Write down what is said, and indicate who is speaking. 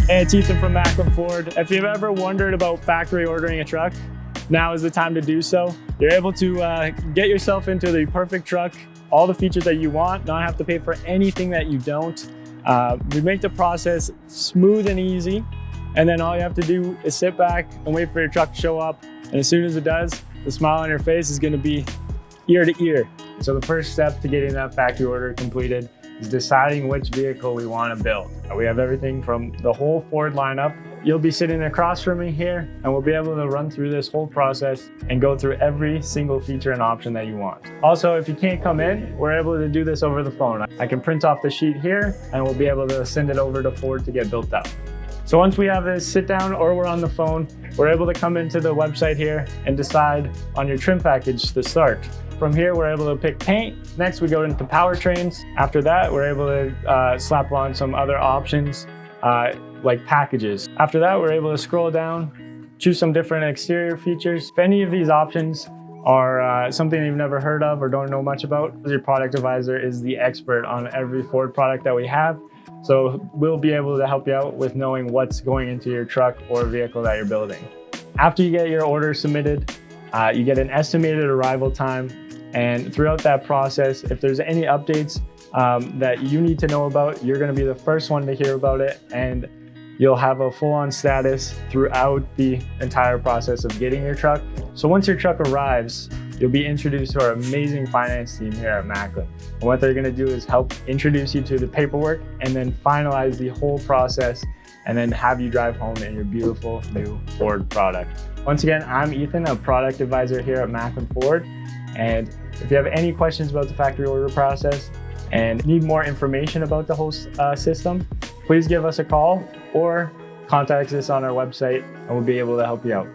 Speaker 1: Hey, it's Ethan from Maclin Ford. If you've ever wondered about factory ordering a truck, now is the time to do so. You're able to get yourself into the perfect truck, all the features that you want, not have to pay for anything that you don't. We make the process smooth and easy, and then all you have to do is sit back and wait for your truck to show up. And as soon as it does, the smile on your face is gonna be ear to ear. So the first step to getting that factory order completed is deciding which vehicle we want to build. We have everything from the whole Ford lineup. You'll be sitting across from me here, and we'll be able to run through this whole process and go through every single feature and option that you want. Also, if you can't come in, we're able to do this over the phone. I can print off the sheet here, and we'll be able to send it over to Ford to get built up. So once we have this sit down or we're on the phone, we're able to come into the website here and decide on your trim package to start. From here, we're able to pick paint. Next, we go into powertrains. After that, we're able to slap on some other options like packages. After that, we're able to scroll down, choose some different exterior features. If any of these options are something you've never heard of or don't know much about, your product advisor is the expert on every Ford product that we have. So we'll be able to help you out with knowing what's going into your truck or vehicle that you're building. After you get your order submitted, you get an estimated arrival time. And throughout that process, if there's any updates that you need to know about, you're going to be the first one to hear about it, and you'll have a full-on status throughout the entire process of getting your truck. So once your truck arrives, you'll be introduced to our amazing finance team here at Maclin. And what they're going to do is help introduce you to the paperwork and then finalize the whole process and then have you drive home in your beautiful new Ford product. Once again, I'm Ethan, a product advisor here at Maclin Ford. And if you have any questions about the factory order process and need more information about the whole system, please give us a call or contact us on our website and we'll be able to help you out.